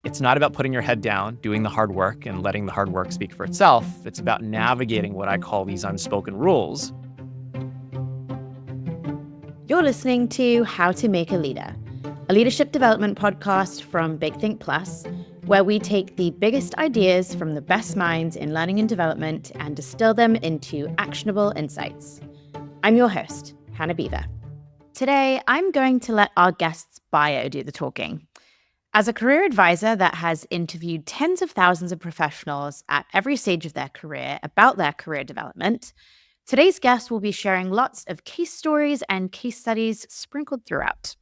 It's not about putting your head down, doing the hard work, and letting the hard work speak for itself. It's about navigating what I call these unspoken rules. You're listening to How to Make a Leader, a leadership development podcast from Big Think Plus, where we take the biggest ideas from the best minds in learning and development and distill them into actionable insights. I'm your host, Hannah Beaver. Today, I'm going to let our guest's bio do the talking. As a career advisor that has interviewed tens of thousands of professionals at every stage of their career about their career development, today's guest will be sharing lots of case stories and case studies sprinkled throughout.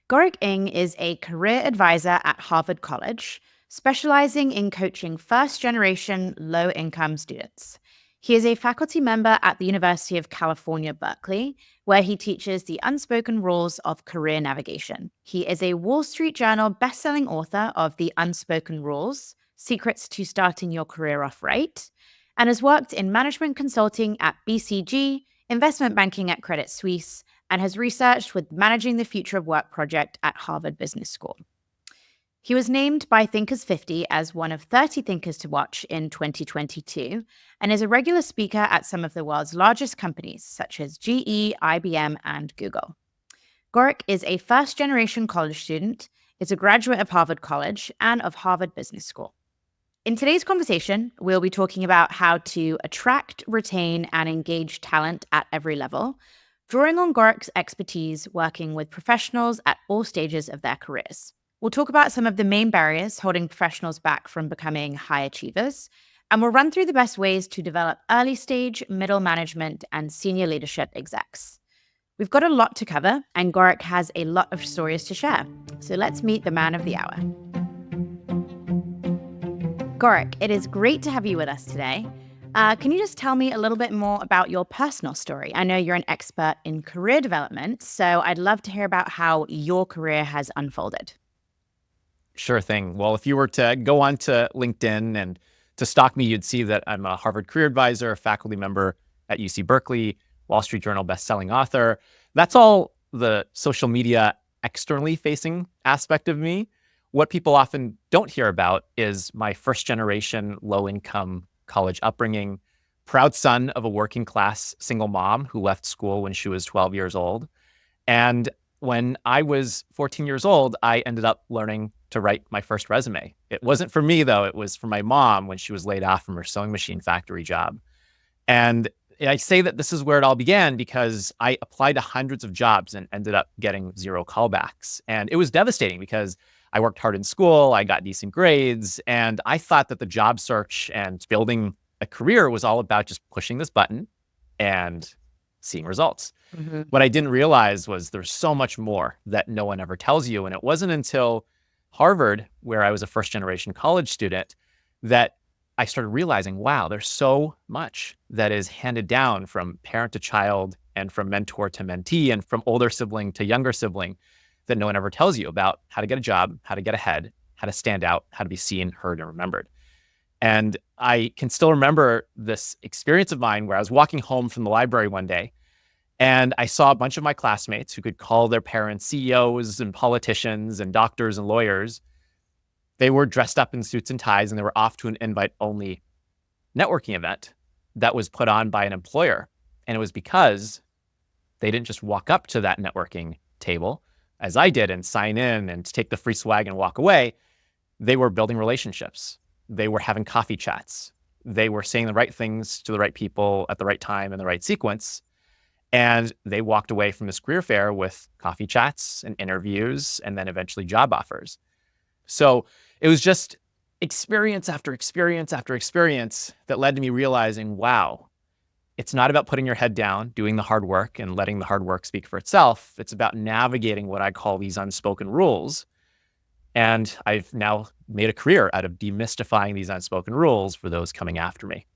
Gorick Ng is a career advisor at Harvard College, specializing in coaching first-generation low-income students. He is a faculty member at the University of California, Berkeley, where he teaches the unspoken rules of career navigation. He is a Wall Street Journal bestselling author of The Unspoken Rules, Secrets to Starting Your Career Off Right, and has worked in management consulting at BCG, investment banking at Credit Suisse, and has researched with Managing the Future of Work project at Harvard Business School. He was named by Thinkers 50 as one of 30 thinkers to watch in 2022 and is a regular speaker at some of the world's largest companies such as GE, IBM, and Google. Gorick is a first-generation college student, is a graduate of Harvard College and of Harvard Business School. In today's conversation, we'll be talking about how to attract, retain, and engage talent at every level, drawing on Gorick's expertise working with professionals at all stages of their careers. We'll talk about some of the main barriers holding professionals back from becoming high achievers, and we'll run through the best ways to develop early stage, middle management, and senior leadership execs. We've got a lot to cover, and Gorick has a lot of stories to share. So let's meet the man of the hour. Gorick, it is great to have you with us today. Can you just tell me a little bit more about your personal story? I know you're an expert in career development, so I'd love to hear about how your career has unfolded. Sure thing. Well, if you were to go on to LinkedIn and to stalk me, you'd see that I'm a Harvard career advisor, a faculty member at UC Berkeley, Wall Street Journal bestselling author. That's all the social media externally facing aspect of me. What people often don't hear about is my first generation low income college upbringing, proud son of a working class single mom who left school when she was 12 years old. And when I was 14 years old, I ended up learning to write my first resume. It wasn't for me, though. It was for my mom when she was laid off from her sewing machine factory job. And I say that this is where it all began because I applied to hundreds of jobs and ended up getting 0 callbacks. And it was devastating because I worked hard in school, I got decent grades, and I thought that the job search and building a career was all about just pushing this button and seeing results. Mm-hmm. What I didn't realize was there's so much more that no one ever tells you. And it wasn't until Harvard, where I was a first-generation college student, that I started realizing, wow, there's so much that is handed down from parent to child and from mentor to mentee and from older sibling to younger sibling that no one ever tells you about how to get a job, how to get ahead, how to stand out, how to be seen, heard, and remembered. And I can still remember this experience of mine where I was walking home from the library one day and I saw a bunch of my classmates who could call their parents CEOs and politicians and doctors and lawyers. They were dressed up in suits and ties and they were off to an invite-only networking event that was put on by an employer. And it was because they didn't just walk up to that networking table, as I did, and sign in and take the free swag and walk away. They were building relationships. They were having coffee chats. They were saying the right things to the right people at the right time in the right sequence. And they walked away from this career fair with coffee chats and interviews and then eventually job offers. So it was just experience after experience after experience that led to me realizing, wow, it's not about putting your head down, doing the hard work and letting the hard work speak for itself. It's about navigating what I call these unspoken rules. And I've now made a career out of demystifying these unspoken rules for those coming after me.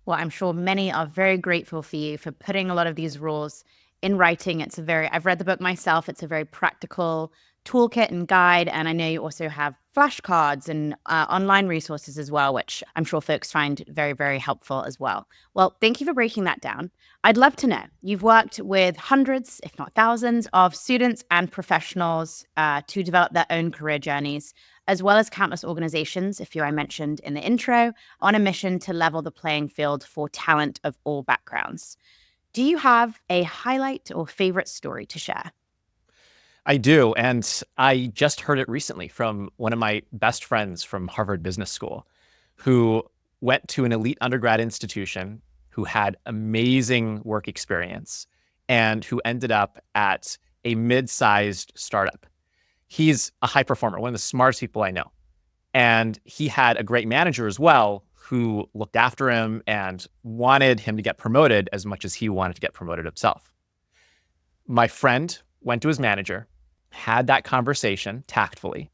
Well, I'm sure many are very grateful for you for putting a lot of these rules in writing. I've read the book myself. It's a very practical toolkit and guide. And I know you also have flashcards and online resources as well, which I'm sure folks find very, very helpful as well. Well, thank you for breaking that down. I'd love to know, you've worked with hundreds, if not thousands, of students and professionals to develop their own career journeys. as well as countless organizations, a few I mentioned in the intro, on a mission to level the playing field for talent of all backgrounds. Do you have a highlight or favorite story to share? I do. And I just heard it recently from one of my best friends from Harvard Business School who went to an elite undergrad institution, who had amazing work experience, and who ended up at a mid-sized startup. He's a high performer, one of the smartest people I know. And he had a great manager as well who looked after him and wanted him to get promoted as much as he wanted to get promoted himself. My friend went to his manager, had that conversation tactfully,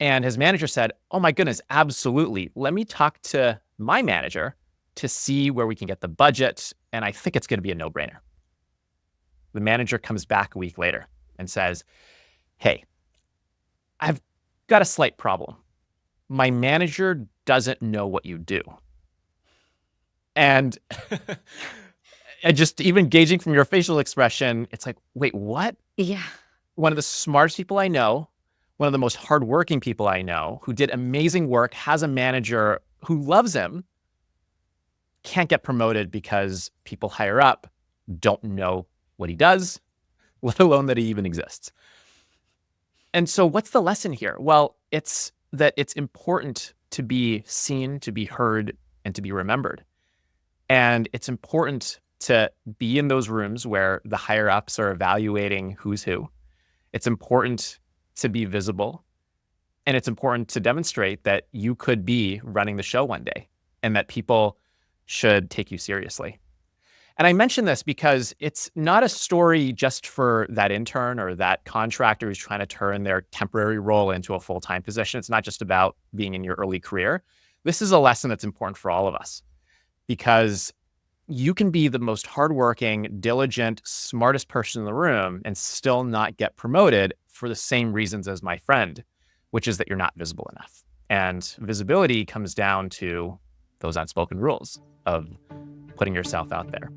and his manager said, "Oh my goodness, absolutely. Let me talk to my manager to see where we can get the budget, and I think it's going to be a no-brainer." The manager comes back a week later and says, "Hey, I've got a slight problem. My manager doesn't know what you do." And and just even gauging from your facial expression, it's like, wait, what? Yeah. One of the smartest people I know, one of the most hardworking people I know, who did amazing work, has a manager who loves him, can't get promoted because people higher up don't know what he does, let alone that he even exists. And so what's the lesson here? Well, it's that it's important to be seen, to be heard, and to be remembered. And it's important to be in those rooms where the higher ups are evaluating who's who. It's important to be visible. And it's important to demonstrate that you could be running the show one day and that people should take you seriously. And I mention this because it's not a story just for that intern or that contractor who's trying to turn their temporary role into a full-time position. It's not just about being in your early career. This is a lesson that's important for all of us because you can be the most hardworking, diligent, smartest person in the room and still not get promoted for the same reasons as my friend, which is that you're not visible enough. And visibility comes down to those unspoken rules of putting yourself out there.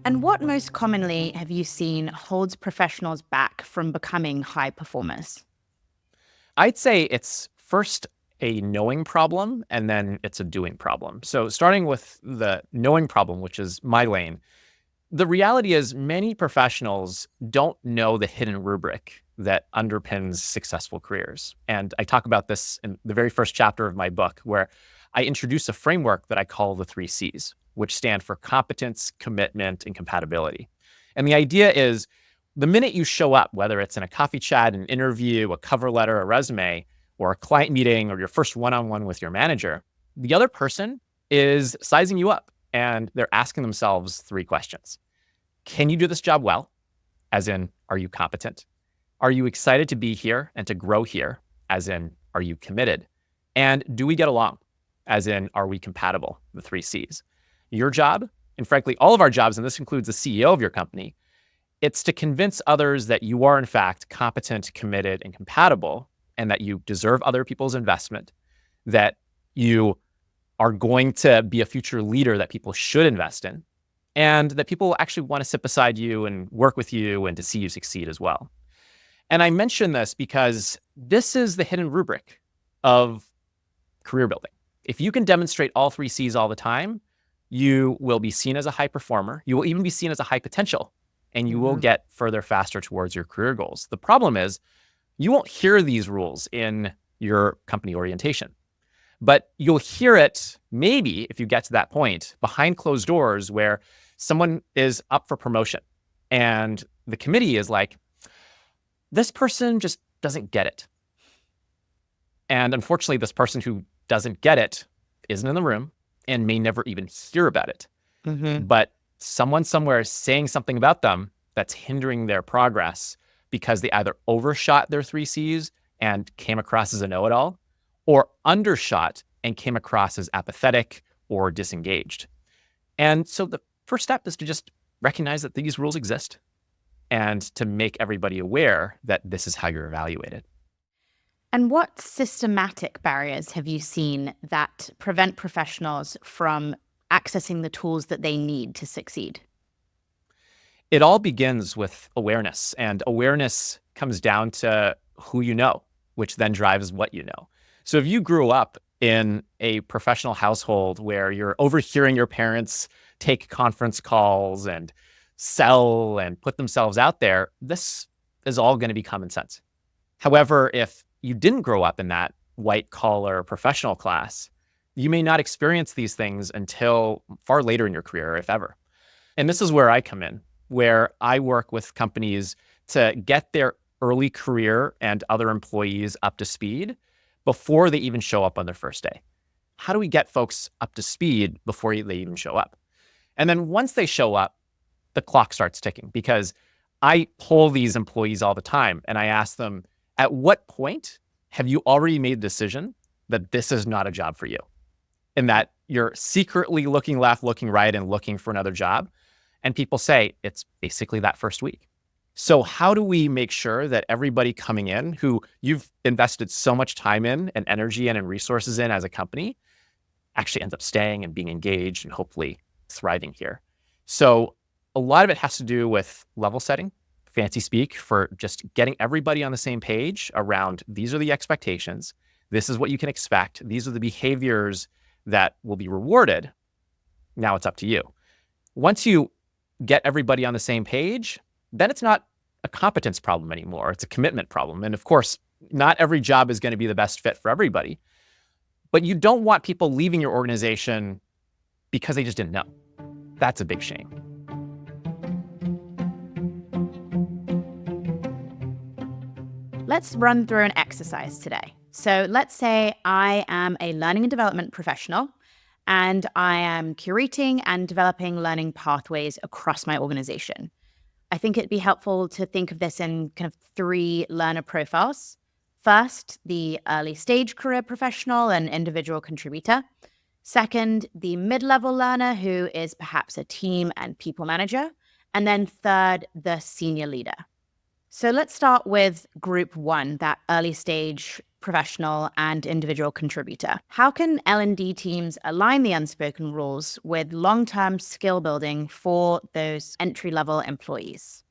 And what most commonly have you seen holds professionals back from becoming high performers? I'd say it's first a knowing problem and then it's a doing problem. So starting with the knowing problem, which is my lane, the reality is many professionals don't know the hidden rubric that underpins successful careers. And I talk about this in the very first chapter of my book, where I introduce a framework that I call the 3 C's, which stand for competence, commitment, and compatibility. And the idea is the minute you show up, whether it's in a coffee chat, an interview, a cover letter, a resume, or a client meeting, or your first one-on-one with your manager, the other person is sizing you up and they're asking themselves 3 questions. Can you do this job well? As in, are you competent? Are you excited to be here and to grow here? As in, are you committed? And do we get along? As in, are we compatible? The 3 C's. Your job, and frankly, all of our jobs, and this includes the CEO of your company, it's to convince others that you are in fact competent, committed, and compatible, and that you deserve other people's investment, that you are going to be a future leader that people should invest in, and that people actually want to sit beside you and work with you and to see you succeed as well. And I mention this because this is the hidden rubric of career building. If you can demonstrate all 3 C's all the time, you will be seen as a high performer. You will even be seen as a high potential, and you will get further faster towards your career goals. The problem is you won't hear these rules in your company orientation, but you'll hear it maybe if you get to that point behind closed doors where someone is up for promotion and the committee is like, this person just doesn't get it. And unfortunately, this person who doesn't get it isn't in the room and may never even hear about it. But someone somewhere is saying something about them that's hindering their progress because they either overshot their 3 C's and came across as a know-it-all, or undershot and came across as apathetic or disengaged. And so the first step is to just recognize that these rules exist and to make everybody aware that this is how you're evaluated. And what systematic barriers have you seen that prevent professionals from accessing the tools that they need to succeed? It all begins with awareness, and awareness comes down to who you know, which then drives what you know. So if you grew up in a professional household where you're overhearing your parents take conference calls and sell and put themselves out there, this is all going to be common sense. However, if you didn't grow up in that white collar professional class, you may not experience these things until far later in your career, if ever. And this is where I come in, where I work with companies to get their early career and other employees up to speed before they even show up on their first day. How do we get folks up to speed before they even show up? And then once they show up, the clock starts ticking, because I poll these employees all the time and I ask them, at what point have you already made a decision that this is not a job for you? And that you're secretly looking left, looking right, and looking for another job? And people say it's basically that first week. So how do we make sure that everybody coming in who you've invested so much time in and energy in and resources in as a company actually ends up staying and being engaged and hopefully thriving here? So a lot of it has to do with level setting, fancy speak for just getting everybody on the same page around these are the expectations. This is what you can expect. These are the behaviors that will be rewarded. Now it's up to you. Once you get everybody on the same page, then it's not a competence problem anymore. It's a commitment problem. And of course, not every job is going to be the best fit for everybody, but you don't want people leaving your organization because they just didn't know. That's a big shame. Let's run through an exercise today. So let's say I am a learning and development professional, and I am curating and developing learning pathways across my organization. I think it'd be helpful to think of this in kind of 3 learner profiles. First, the early stage career professional and individual contributor. Second, the mid-level learner who is perhaps a team and people manager. And then third, the senior leader. So let's start with group 1, that early stage professional and individual contributor. How can L&D teams align the unspoken rules with long-term skill building for those entry-level employees?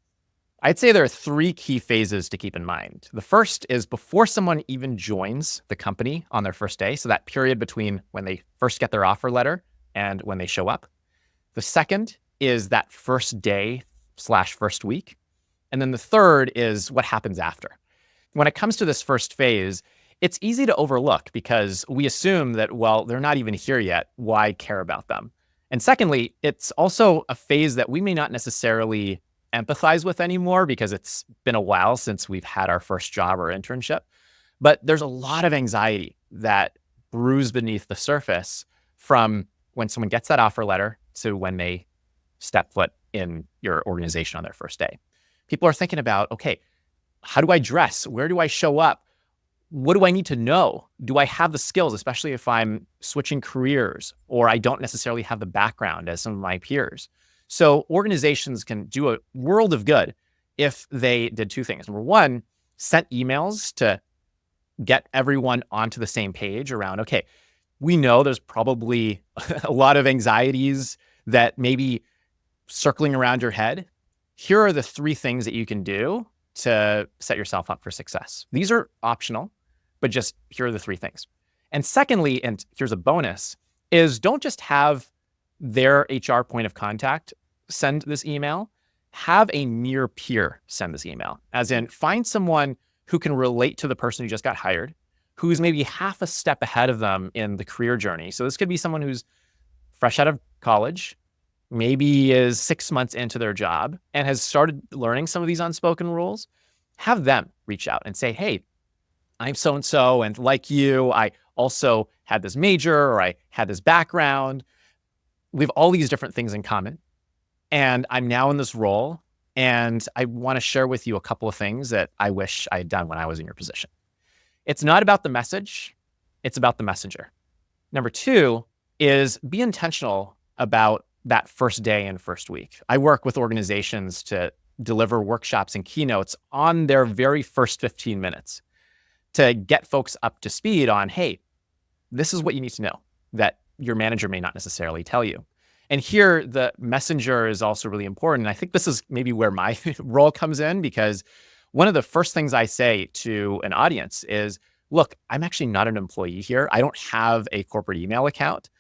I'd say there are 3 key phases to keep in mind. The first is before someone even joins the company on their first day, so that period between when they first get their offer letter and when they show up. The second is that first day/first week. And then the third is what happens after. When it comes to this first phase, it's easy to overlook because we assume that, well, they're not even here yet. Why care about them? And secondly, it's also a phase that we may not necessarily empathize with anymore because it's been a while since we've had our first job or internship. But there's a lot of anxiety that brews beneath the surface from when someone gets that offer letter to when they step foot in your organization on their first day. People are thinking about, okay, how do I dress? Where do I show up? What do I need to know? Do I have the skills, especially if I'm switching careers or I don't necessarily have the background as some of my peers? So organizations can do a world of good if they did 2 things. Number 1, sent emails to get everyone onto the same page around, okay, we know there's probably a lot of anxieties that may be circling around your head. Here are the 3 things that you can do to set yourself up for success. These are optional, but just here are the 3 things. And secondly, and here's a bonus, is don't just have their HR point of contact send this email, have a near peer send this email. As in, find someone who can relate to the person who just got hired, who's maybe half a step ahead of them in the career journey. So this could be someone who's fresh out of college, maybe is 6 months into their job and has started learning some of these unspoken rules. Have them reach out and say, hey, I'm so-and-so, and like you, I also had this major or I had this background. We have all these different things in common. And I'm now in this role, and I want to share with you a couple of things that I wish I had done when I was in your position. It's not about the message, it's about the messenger. Number 2 is be intentional about that first day and first week. I work with organizations to deliver workshops and keynotes on their very first 15 minutes to get folks up to speed on, hey, this is what you need to know that your manager may not necessarily tell you. And here, the messenger is also really important. I think this is maybe where my role comes in, because one of the first things I say to an audience is, look, I'm actually not an employee here. I don't have a corporate email account.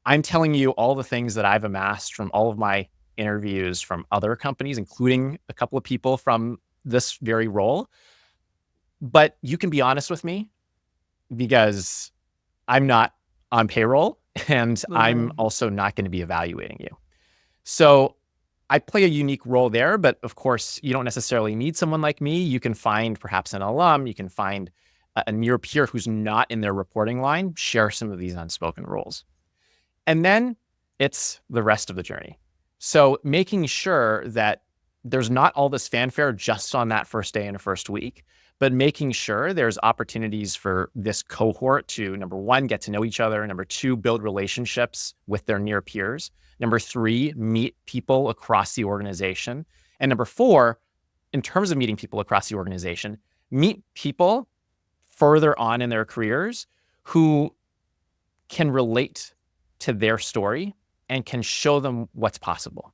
I'm telling you all the things that I've amassed from all of my interviews from other companies, including a couple of people from this very role. But you can be honest with me, because I'm not on payroll and I'm also not going to be evaluating you. So I play a unique role there, but of course, you don't necessarily need someone like me. You can find perhaps an alum, you can find a near peer who's not in their reporting line, share some of these unspoken rules. And then it's the rest of the journey. So making sure that there's not all this fanfare just on that first day and first week, but making sure there's opportunities for this cohort to, number one, get to know each other. Number two, build relationships with their near peers. Number three, meet people across the organization. And number four, in terms of meeting people across the organization, meet people further on in their careers who can relate to their story and can show them what's possible.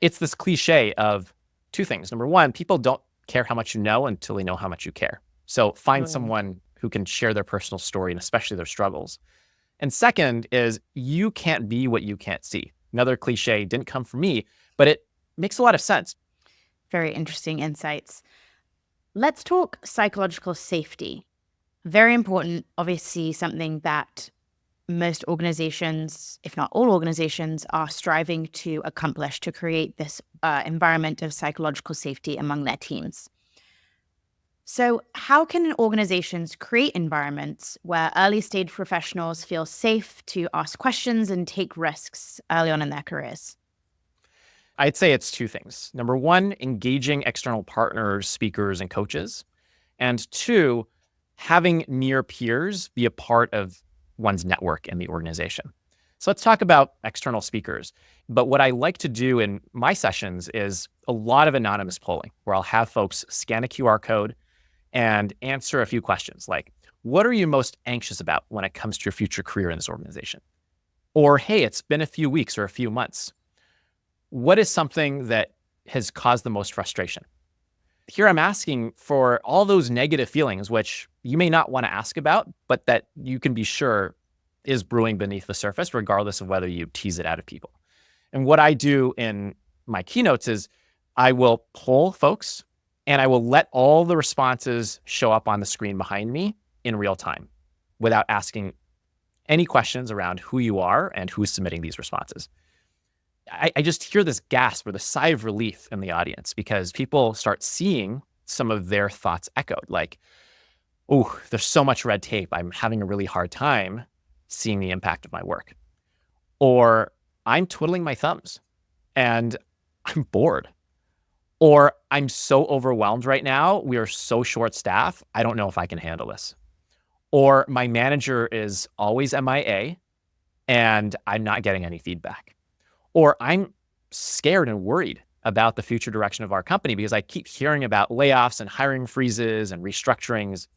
It's this cliche of two things. Number one, people don't care how much you know until they know how much you care. So find someone who can share their personal story and especially their struggles. And second is, you can't be what you can't see. Another cliche, didn't come from me, but it makes a lot of sense. Very interesting insights. Let's talk psychological safety. Very important, obviously something that most organizations, if not all organizations, are striving to accomplish, to create this environment of psychological safety among their teams. So how can organizations create environments where early stage professionals feel safe to ask questions and take risks early on in their careers? I'd say it's two things. Number one, engaging external partners, speakers, and coaches. And two, having near peers be a part of one's network in the organization. So let's talk about external speakers. But what I like to do in my sessions is a lot of anonymous polling, where I'll have folks scan a QR code and answer a few questions like, what are you most anxious about when it comes to your future career in this organization? Or, hey, it's been a few weeks or a few months. What is something that has caused the most frustration? Here I'm asking for all those negative feelings, which you may not want to ask about, but that you can be sure is brewing beneath the surface, regardless of whether you tease it out of people. And what I do in my keynotes is I will poll folks and I will let all the responses show up on the screen behind me in real time without asking any questions around who you are and who's submitting these responses. I just hear this gasp or the sigh of relief in the audience, because people start seeing some of their thoughts echoed, like, oh, there's so much red tape. I'm having a really hard time seeing the impact of my work. Or I'm twiddling my thumbs and I'm bored. Or I'm so overwhelmed right now. We are so short-staffed. I don't know if I can handle this. Or my manager is always MIA and I'm not getting any feedback. Or I'm scared and worried about the future direction of our company because I keep hearing about layoffs and hiring freezes and restructurings.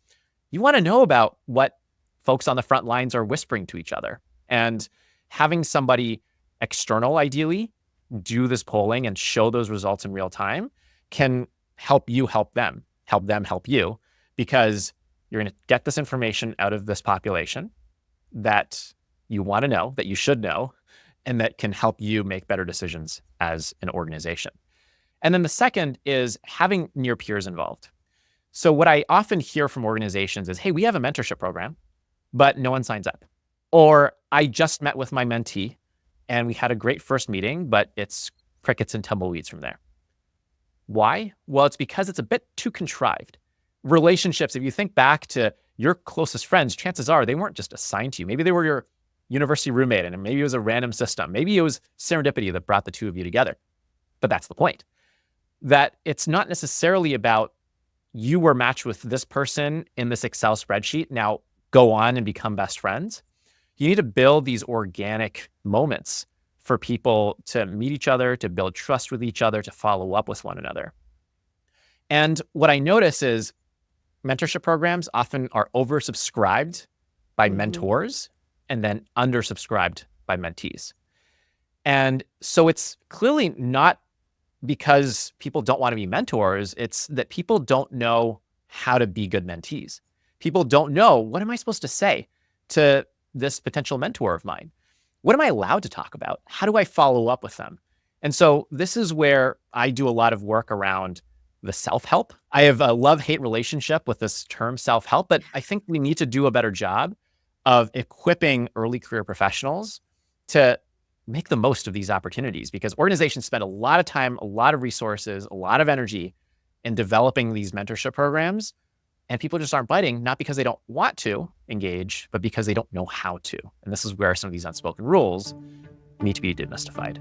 You want to know about what folks on the front lines are whispering to each other. And having somebody external, ideally, do this polling and show those results in real time can help you help them help you, because you're going to get this information out of this population that you want to know, that you should know, and that can help you make better decisions as an organization. And then the second is having near peers involved. So what I often hear from organizations is, hey, we have a mentorship program, but no one signs up. Or I just met with my mentee and we had a great first meeting, but it's crickets and tumbleweeds from there. Why? Well, it's because it's a bit too contrived. Relationships, if you think back to your closest friends, chances are they weren't just assigned to you. Maybe they were your university roommate, and maybe it was a random system. Maybe it was serendipity that brought the two of you together. But that's the point. That it's not necessarily about you were matched with this person in this Excel spreadsheet. Now go on and become best friends. You need to build these organic moments for people to meet each other, to build trust with each other, to follow up with one another. And what I notice is mentorship programs often are oversubscribed by mentors and then undersubscribed by mentees. And so it's clearly not because people don't want to be mentors. It's that people don't know how to be good mentees. People don't know, what am I supposed to say to this potential mentor of mine? What am I allowed to talk about? How do I follow up with them? And so this is where I do a lot of work around the self-help. I have a love-hate relationship with this term self-help, but I think we need to do a better job of equipping early career professionals to make the most of these opportunities, because organizations spend a lot of time, a lot of resources, a lot of energy in developing these mentorship programs, and people just aren't biting, not because they don't want to engage, but because they don't know how to. And this is where some of these unspoken rules need to be demystified.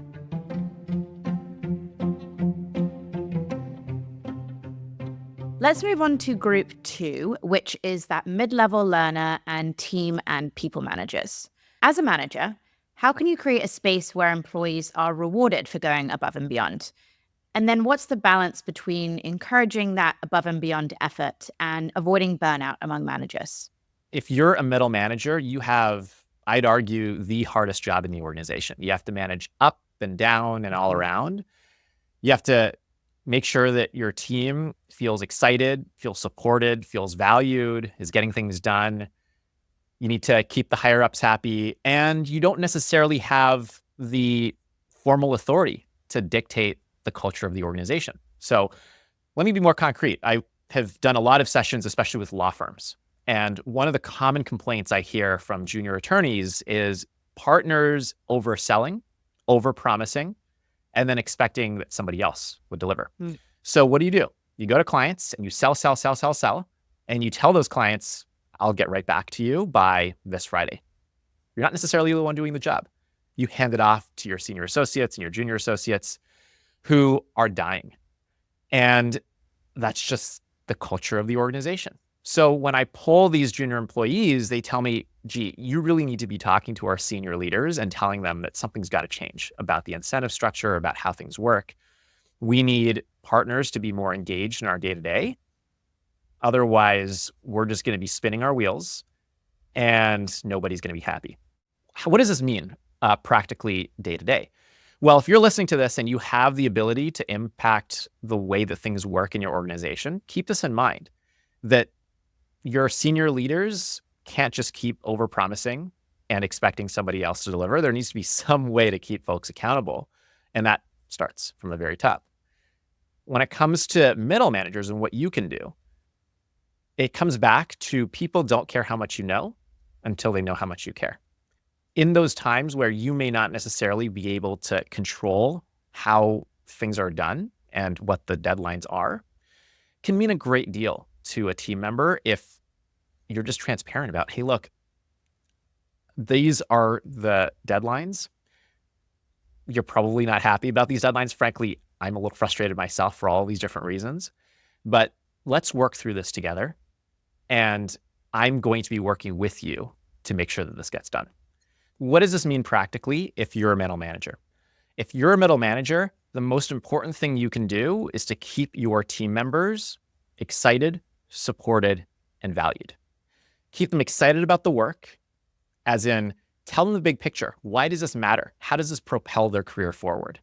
Let's move on to group 2, which is that mid-level learner and team and people managers. As a manager, how can you create a space where employees are rewarded for going above and beyond? And then what's the balance between encouraging that above and beyond effort and avoiding burnout among managers? If you're a middle manager, you have, I'd argue, the hardest job in the organization. You have to manage up and down and all around. You have to make sure that your team feels excited, feels supported, feels valued, is getting things done. You need to keep the higher ups happy, and you don't necessarily have the formal authority to dictate the culture of the organization. So let me be more concrete. I have done a lot of sessions, especially with law firms. And one of the common complaints I hear from junior attorneys is partners overselling, overpromising, and then expecting that somebody else would deliver. So what do? You go to clients and you sell, and you tell those clients, I'll get right back to you by this Friday. You're not necessarily the one doing the job. You hand it off to your senior associates and your junior associates who are dying. And that's just the culture of the organization. So when I poll these junior employees, they tell me, gee, you really need to be talking to our senior leaders and telling them that something's got to change about the incentive structure, about how things work. We need partners to be more engaged in our day-to-day. Otherwise, we're just going to be spinning our wheels and nobody's going to be happy. What does this mean practically day to day? Well, if you're listening to this and you have the ability to impact the way that things work in your organization, keep this in mind, that your senior leaders can't just keep overpromising and expecting somebody else to deliver. There needs to be some way to keep folks accountable. And that starts from the very top. When it comes to middle managers and what you can do, it comes back to people don't care how much you know until they know how much you care. In those times where you may not necessarily be able to control how things are done and what the deadlines are, can mean a great deal to a team member if you're just transparent about, hey, look, these are the deadlines. You're probably not happy about these deadlines. Frankly, I'm a little frustrated myself for all these different reasons, but let's work through this together. And I'm going to be working with you to make sure that this gets done. What does this mean practically if you're a middle manager? If you're a middle manager, the most important thing you can do is to keep your team members excited, supported, and valued. Keep them excited about the work, as in tell them the big picture. Why does this matter? How does this propel their career forward?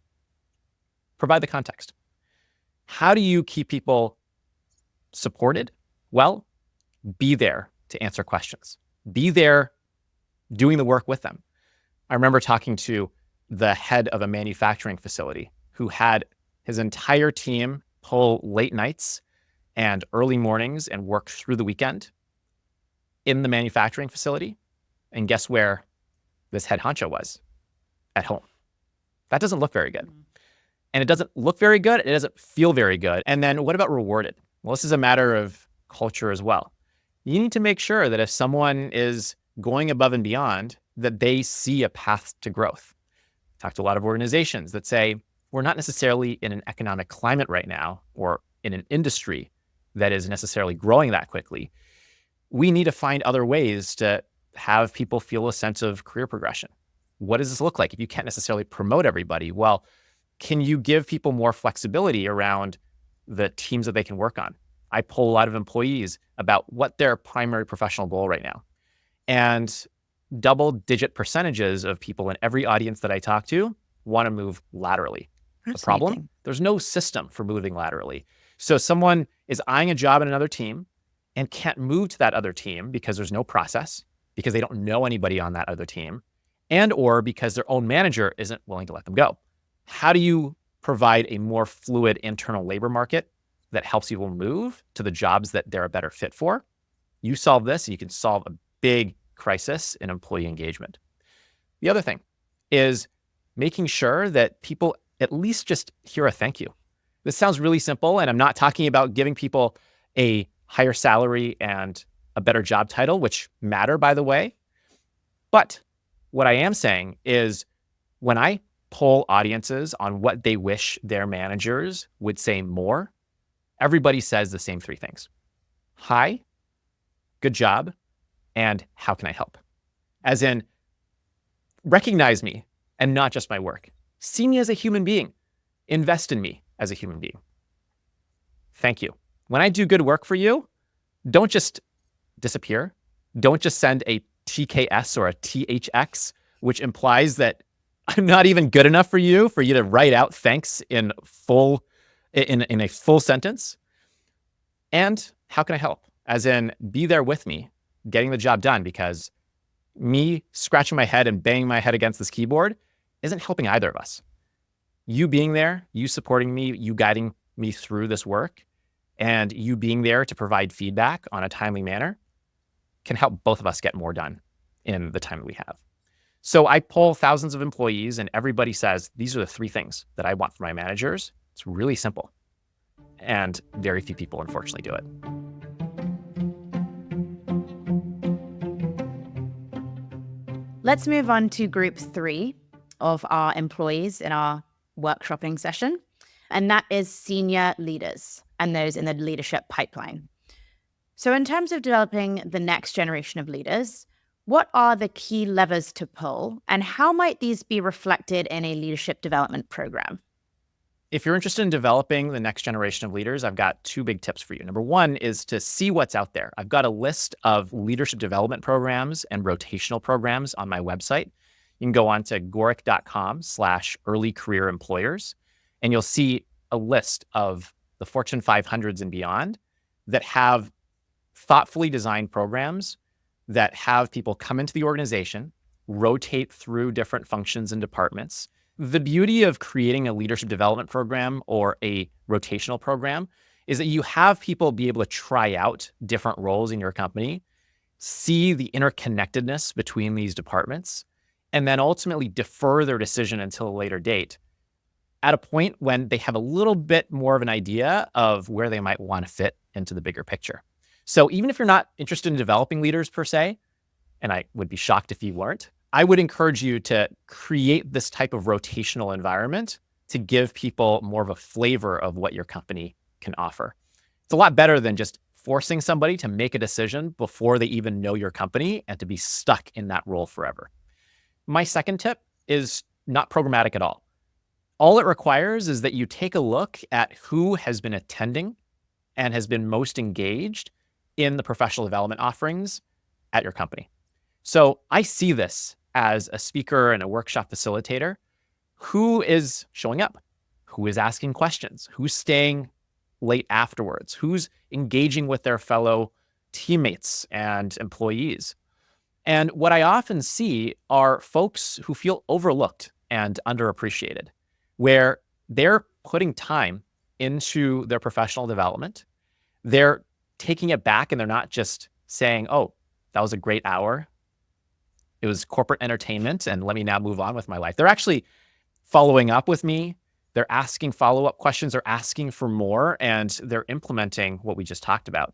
Provide the context. How do you keep people supported? Well, be there to answer questions. Be there doing the work with them. I remember talking to the head of a manufacturing facility who had his entire team pull late nights and early mornings and work through the weekend in the manufacturing facility. And guess where this head honcho was? At home. That doesn't look very good. And it doesn't look very good. It doesn't feel very good. And then what about rewarded? Well, this is a matter of culture as well. You need to make sure that if someone is going above and beyond, that they see a path to growth. I talk to a lot of organizations that say, we're not necessarily in an economic climate right now or in an industry that is necessarily growing that quickly. We need to find other ways to have people feel a sense of career progression. What does this look like if you can't necessarily promote everybody? Well, can you give people more flexibility around the teams that they can work on? I poll a lot of employees about what their primary professional goal right now. And double-digit percentages of people in every audience that I talk to want to move laterally. The problem? There's no system for moving laterally. So someone is eyeing a job in another team and can't move to that other team because there's no process, because they don't know anybody on that other team, and or because their own manager isn't willing to let them go. How do you provide a more fluid internal labor market that helps people move to the jobs that they're a better fit for? You solve this, and you can solve a big crisis in employee engagement. The other thing is making sure that people at least just hear a thank you. This sounds really simple, and I'm not talking about giving people a higher salary and a better job title, which matter, by the way. But what I am saying is when I poll audiences on what they wish their managers would say more, everybody says the same three things: hi, good job, and how can I help? As in, recognize me and not just my work. See me as a human being. Invest in me as a human being. Thank you. When I do good work for you, don't just disappear. Don't just send a TKS or a THX, which implies that I'm not even good enough for you to write out thanks in a full sentence. And how can I help? As in, be there with me, getting the job done, because me scratching my head and banging my head against this keyboard isn't helping either of us. You being there, you supporting me, you guiding me through this work, and you being there to provide feedback on a timely manner can help both of us get more done in the time that we have. So I poll thousands of employees, and everybody says, these are the three things that I want from my managers. It's really simple. And very few people, unfortunately, do it. Let's move on to group 3 of our employees in our workshopping session, and that is senior leaders and those in the leadership pipeline. So in terms of developing the next generation of leaders, what are the key levers to pull, and how might these be reflected in a leadership development program? If you're interested in developing the next generation of leaders, I've got 2 big tips for you. Number 1 is to see what's out there. I've got a list of leadership development programs and rotational programs on my website. You can go on to gorick.com/early career employers, and you'll see a list of the Fortune 500s and beyond that have thoughtfully designed programs that have people come into the organization, rotate through different functions and departments. The beauty of creating a leadership development program or a rotational program is that you have people be able to try out different roles in your company, see the interconnectedness between these departments, and then ultimately defer their decision until a later date at a point when they have a little bit more of an idea of where they might want to fit into the bigger picture. So even if you're not interested in developing leaders per se, and I would be shocked if you weren't, I would encourage you to create this type of rotational environment to give people more of a flavor of what your company can offer. It's a lot better than just forcing somebody to make a decision before they even know your company and to be stuck in that role forever. My second tip is not programmatic at all. All it requires is that you take a look at who has been attending and has been most engaged in the professional development offerings at your company. So I see this as a speaker and a workshop facilitator. Who is showing up? Who is asking questions? Who's staying late afterwards? Who's engaging with their fellow teammates and employees? And what I often see are folks who feel overlooked and underappreciated, where they're putting time into their professional development. They're taking it back, and they're not just saying, oh, that was a great hour. It was corporate entertainment, and let me now move on with my life. They're actually following up with me. They're asking follow-up questions. They're asking for more, and they're implementing what we just talked about.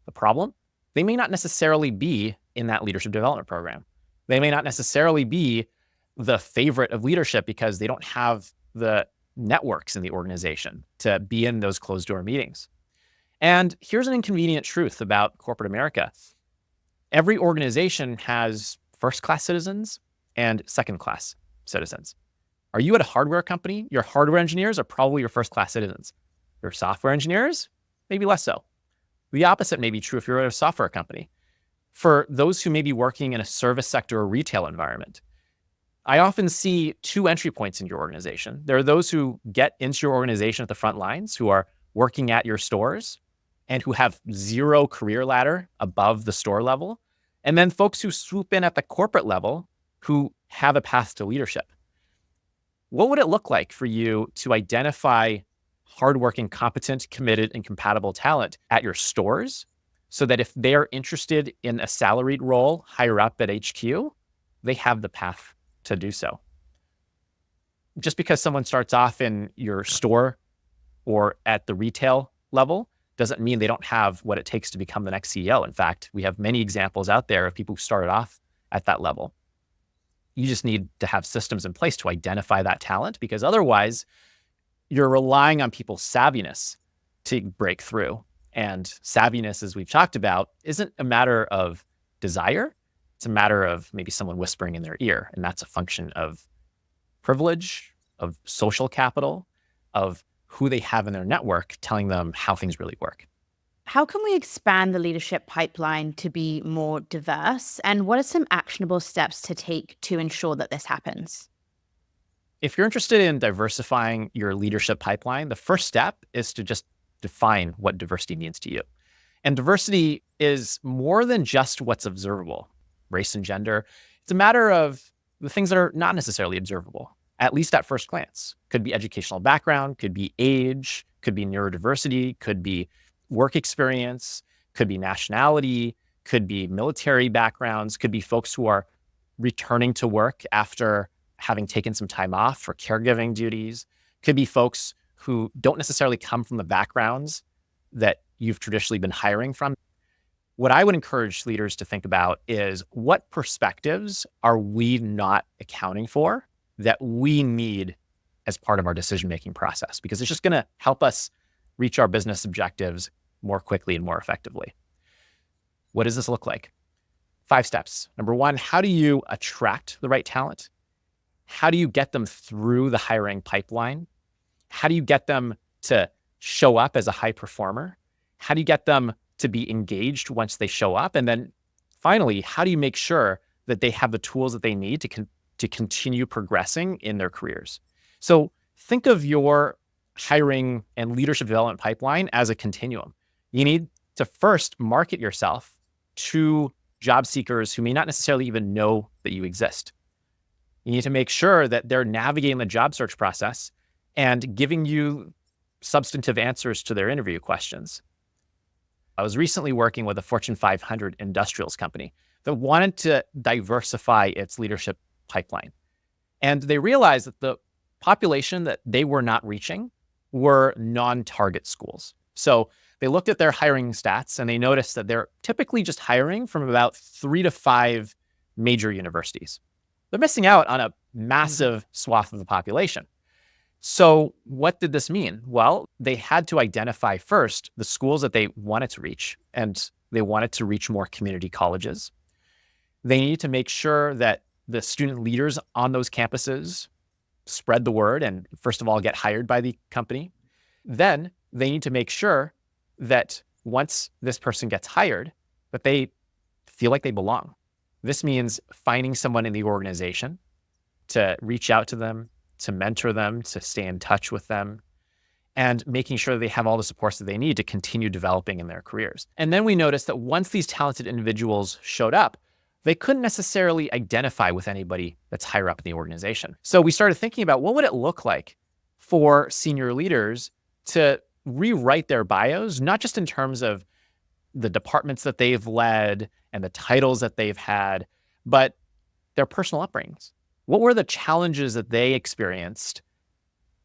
The problem? They may not necessarily be in that leadership development program. They may not necessarily be the favorite of leadership because they don't have the networks in the organization to be in those closed-door meetings. And here's an inconvenient truth about corporate America. Every organization has first-class citizens and second-class citizens. Are you at a hardware company? Your hardware engineers are probably your first-class citizens. Your software engineers, maybe less so. The opposite may be true if you're at a software company. For those who may be working in a service sector or retail environment, I often see two entry points in your organization. There are those who get into your organization at the front lines, who are working at your stores and who have zero career ladder above the store level. And then folks who swoop in at the corporate level who have a path to leadership. What would it look like for you to identify hardworking, competent, committed, and compatible talent at your stores so that if they're interested in a salaried role higher up at HQ, they have the path to do so? Just because someone starts off in your store or at the retail level doesn't mean they don't have what it takes to become the next CEO. In fact, we have many examples out there of people who started off at that level. You just need to have systems in place to identify that talent, because otherwise you're relying on people's savviness to break through. And savviness, as we've talked about, isn't a matter of desire. It's a matter of maybe someone whispering in their ear. And that's a function of privilege, of social capital, of who they have in their network telling them how things really work. How can we expand the leadership pipeline to be more diverse? And what are some actionable steps to take to ensure that this happens? If you're interested in diversifying your leadership pipeline, the first step is to just define what diversity means to you. And diversity is more than just what's observable, race and gender. It's a matter of the things that are not necessarily observable, at least at first glance. Could be educational background, could be age, could be neurodiversity, could be work experience, could be nationality, could be military backgrounds, could be folks who are returning to work after having taken some time off for caregiving duties, could be folks who don't necessarily come from the backgrounds that you've traditionally been hiring from. What I would encourage leaders to think about is, what perspectives are we not accounting for that we need as part of our decision-making process? Because it's just going to help us reach our business objectives more quickly and more effectively. What does this look like? 5 steps. Number 1, how do you attract the right talent? How do you get them through the hiring pipeline? How do you get them to show up as a high performer? How do you get them to be engaged once they show up? And then finally, how do you make sure that they have the tools that they need to continue progressing in their careers? So think of your hiring and leadership development pipeline as a continuum. You need to first market yourself to job seekers who may not necessarily even know that you exist. You need to make sure that they're navigating the job search process and giving you substantive answers to their interview questions. I was recently working with a Fortune 500 industrials company that wanted to diversify its leadership pipeline. And they realized that the population that they were not reaching were non-target schools. So they looked at their hiring stats and they noticed that they're typically just hiring from about 3 to 5 major universities. They're missing out on a massive swath of the population. So what did this mean? Well, they had to identify first the schools that they wanted to reach, and they wanted to reach more community colleges. They needed to make sure that the student leaders on those campuses spread the word and, first of all, get hired by the company. Then they need to make sure that once this person gets hired, that they feel like they belong. This means finding someone in the organization to reach out to them, to mentor them, to stay in touch with them, and making sure they have all the supports that they need to continue developing in their careers. And then we noticed that once these talented individuals showed up, they couldn't necessarily identify with anybody that's higher up in the organization. So we started thinking about, what would it look like for senior leaders to rewrite their bios, not just in terms of the departments that they've led and the titles that they've had, but their personal upbringings. What were the challenges that they experienced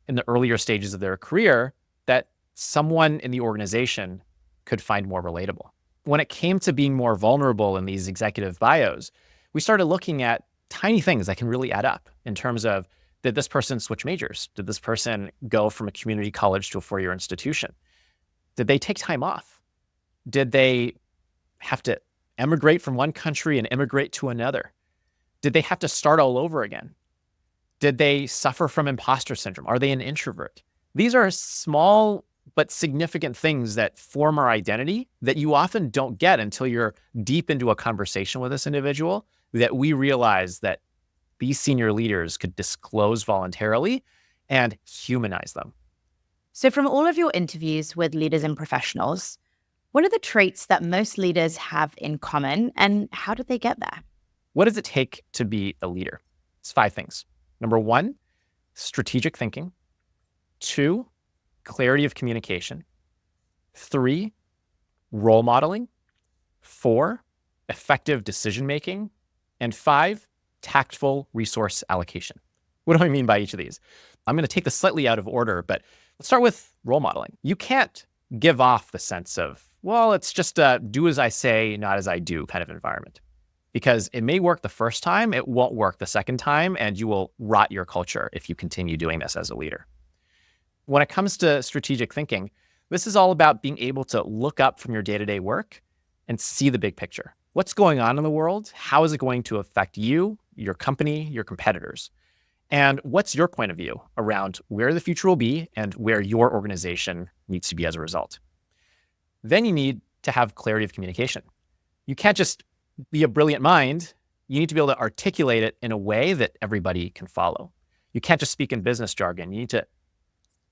in the earlier stages of their career that someone in the organization could find more relatable? When it came to being more vulnerable in these executive bios, we started looking at tiny things that can really add up in terms of, did this person switch majors? Did this person go from a community college to a 4-year institution? Did they take time off? Did they have to emigrate from one country and immigrate to another? Did they have to start all over again? Did they suffer from imposter syndrome? Are they an introvert? These are small but significant things that form our identity that you often don't get until you're deep into a conversation with this individual, that we realize that these senior leaders could disclose voluntarily and humanize them. So, from all of your interviews with leaders and professionals, what are the traits that most leaders have in common, and how did they get there? What does it take to be a leader? It's 5 things. Number 1, strategic thinking. 2, clarity of communication. 3, role modeling. 4, effective decision-making. And 5, tactful resource allocation. What do I mean by each of these? I'm going to take this slightly out of order, but let's start with role modeling. You can't give off the sense of, well, it's just a do as I say, not as I do kind of environment. Because it may work the first time, it won't work the second time, and you will rot your culture if you continue doing this as a leader. When it comes to strategic thinking, this is all about being able to look up from your day-to-day work and see the big picture. What's going on in the world? How is it going to affect you, your company, your competitors? And what's your point of view around where the future will be and where your organization needs to be as a result? Then you need to have clarity of communication. You can't just be a brilliant mind. You need to be able to articulate it in a way that everybody can follow. You can't just speak in business jargon. You need to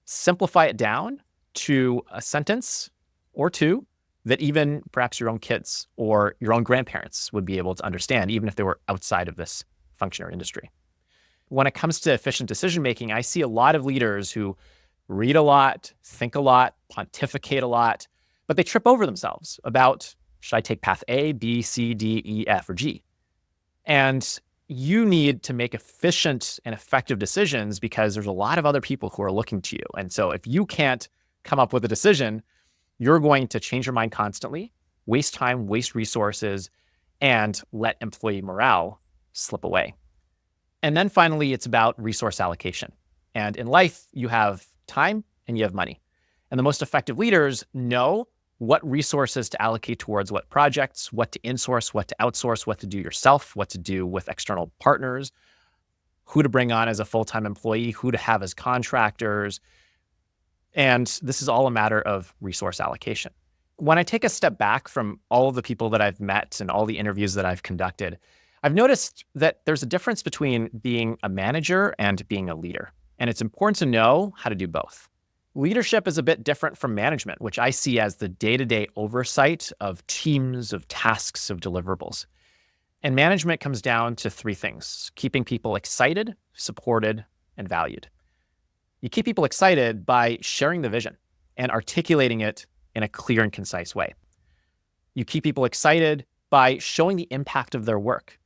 simplify it down to a sentence or two that even perhaps your own kids or your own grandparents would be able to understand, even if they were outside of this function or industry. When it comes to efficient decision-making, I see a lot of leaders who read a lot, think a lot, pontificate a lot, but they trip over themselves about, should I take path A, B, C, D, E, F, or G? And you need to make efficient and effective decisions because there's a lot of other people who are looking to you. And so if you can't come up with a decision, you're going to change your mind constantly, waste time, waste resources, and let employee morale slip away. And then finally, it's about resource allocation. And in life, you have time and you have money. And the most effective leaders know what resources to allocate towards what projects, what to insource, what to outsource, what to do yourself, what to do with external partners, who to bring on as a full-time employee, who to have as contractors. And this is all a matter of resource allocation. When I take a step back from all of the people that I've met and all the interviews that I've conducted, I've noticed that there's a difference between being a manager and being a leader. And it's important to know how to do both. Leadership is a bit different from management, which I see as the day-to-day oversight of teams, of tasks, of deliverables. And management comes down to 3 things: keeping people excited, supported, and valued. You keep people excited by sharing the vision and articulating it in a clear and concise way. You keep people excited by showing the impact of their work.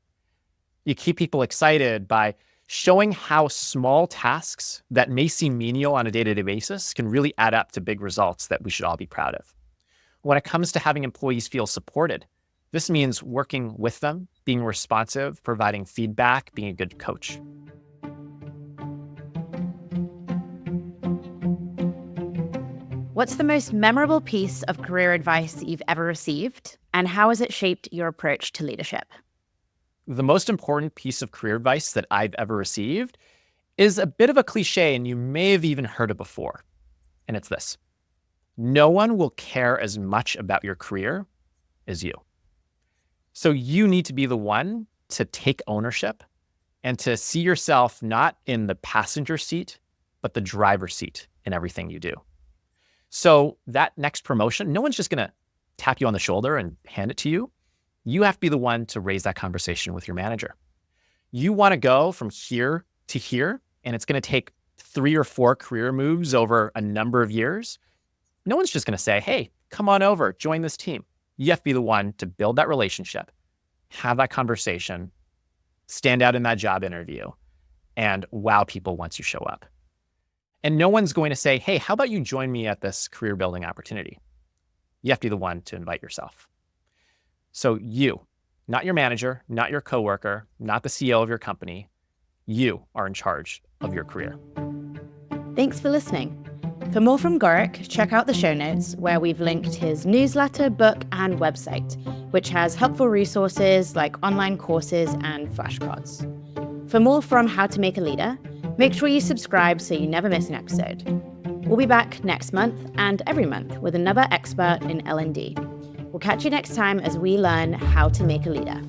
You keep people excited by showing how small tasks that may seem menial on a day-to-day basis can really add up to big results that we should all be proud of. When it comes to having employees feel supported, this means working with them, being responsive, providing feedback, being a good coach. What's the most memorable piece of career advice that you've ever received, and how has it shaped your approach to leadership? The most important piece of career advice that I've ever received is a bit of a cliche, and you may have even heard it before. And it's this: no one will care as much about your career as you. So you need to be the one to take ownership and to see yourself not in the passenger seat, but the driver's seat in everything you do. So that next promotion, no one's just going to tap you on the shoulder and hand it to you. You have to be the one to raise that conversation with your manager. You want to go from here to here, and it's going to take 3 or 4 career moves over a number of years. No one's just going to say, hey, come on over, join this team. You have to be the one to build that relationship, have that conversation, stand out in that job interview, and wow people once you show up. And no one's going to say, hey, how about you join me at this career building opportunity? You have to be the one to invite yourself. So you, not your manager, not your coworker, not the CEO of your company, you are in charge of your career. Thanks for listening. For more from Gorick, check out the show notes where we've linked his newsletter, book, and website, which has helpful resources like online courses and flashcards. For more from How to Make a Leader, make sure you subscribe so you never miss an episode. We'll be back next month and every month with another expert in L&D. We'll catch you next time as we learn how to make a leader.